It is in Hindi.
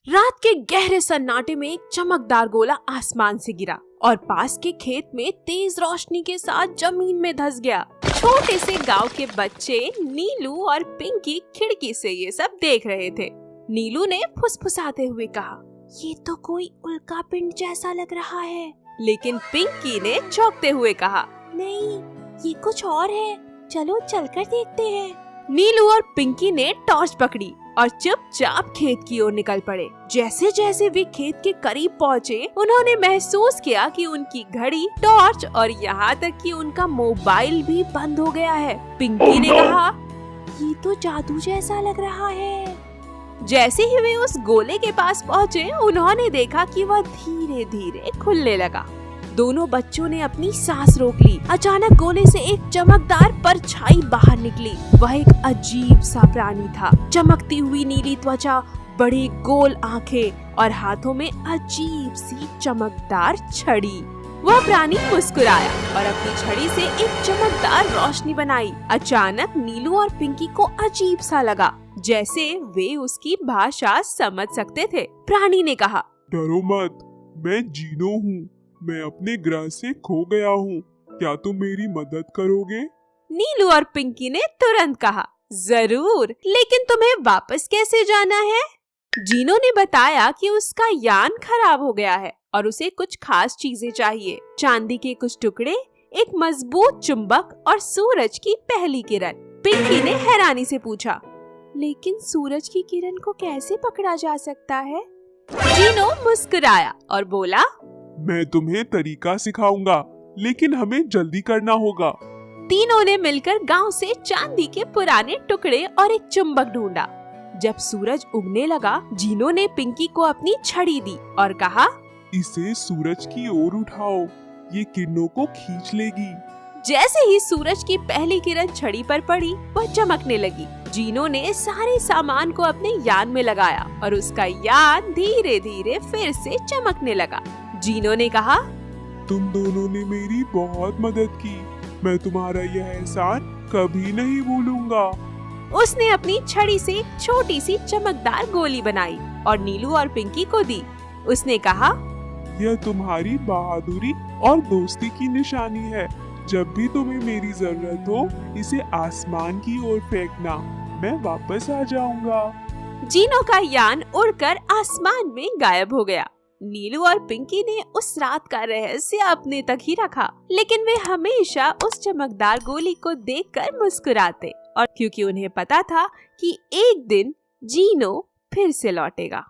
रात के गहरे सन्नाटे में एक चमकदार गोला आसमान से गिरा और पास के खेत में तेज रोशनी के साथ जमीन में धंस गया। छोटे से गांव के बच्चे नीलू और पिंकी खिड़की से ये सब देख रहे थे। नीलू ने फुसफुसाते हुए कहा, ये तो कोई उल्का पिंड जैसा लग रहा है। लेकिन पिंकी ने चौंकते हुए कहा, नहीं, ये कुछ और है, चलो चलकर देखते हैं। नीलू और पिंकी ने टॉर्च पकड़ी और चुपचाप खेत की ओर निकल पड़े। जैसे जैसे वे खेत के करीब पहुँचे, उन्होंने महसूस किया कि उनकी घड़ी, टॉर्च और यहाँ तक कि उनका मोबाइल भी बंद हो गया है। पिंकी ने कहा, ये तो जादू जैसा लग रहा है। जैसे ही वे उस गोले के पास पहुँचे, उन्होंने देखा कि वह धीरे धीरे खुलने लगा। दोनों बच्चों ने अपनी सांस रोक ली। अचानक गोले से एक चमकदार परछाई बाहर निकली। वह एक अजीब सा प्राणी था। चमकती हुई नीली त्वचा, बड़े गोल आंखें और हाथों में अजीब सी चमकदार छड़ी। वह प्राणी मुस्कुराया और अपनी छड़ी से एक चमकदार रोशनी बनाई। अचानक नीलू और पिंकी को अजीब सा लगा, जैसे वे उसकी भाषा समझ सकते थे। प्राणी ने कहा, डरो मत, मैं जीनो हूँ। मैं अपने ग्रह से खो गया हूँ। क्या तुम मेरी मदद करोगे? नीलू और पिंकी ने तुरंत कहा, जरूर, लेकिन तुम्हें वापस कैसे जाना है? जीनो ने बताया कि उसका यान खराब हो गया है और उसे कुछ खास चीजें चाहिए। चांदी के कुछ टुकड़े, एक मजबूत चुंबक और सूरज की पहली किरण। पिंकी ने हैरानी से पूछा, लेकिन सूरज की किरण को कैसे पकड़ा जा सकता है? जीनो मुस्कुराया और बोला, मैं तुम्हें तरीका सिखाऊंगा, लेकिन हमें जल्दी करना होगा। तीनों ने मिलकर गांव से चांदी के पुराने टुकड़े और एक चुंबक ढूंढा। जब सूरज उगने लगा, जीनो ने पिंकी को अपनी छड़ी दी और कहा, इसे सूरज की ओर उठाओ, ये किरणों को खींच लेगी। जैसे ही सूरज की पहली किरण छड़ी पर पड़ी, वह चमकने लगी। जीनो ने सारे सामान को अपने यान में लगाया और उसका यान धीरे धीरे फिर से चमकने लगा। जीनो ने कहा, तुम दोनों ने मेरी बहुत मदद की। मैं तुम्हारा यह एहसान कभी नहीं भूलूंगा। उसने अपनी छड़ी से एक छोटी सी चमकदार गोली बनाई और नीलू और पिंकी को दी। उसने कहा, यह तुम्हारी बहादुरी और दोस्ती की निशानी है। जब भी तुम्हें मेरी जरूरत हो, इसे आसमान की ओर फेंकना, मैं वापस आ जाऊंगा। जीनो का यान उड़कर आसमान में गायब हो गया। नीलू और पिंकी ने उस रात का रहस्य अपने तक ही रखा, लेकिन वे हमेशा उस चमकदार गोली को देखकर मुस्कुराते, और क्योंकि उन्हें पता था कि एक दिन जीनो फिर से लौटेगा।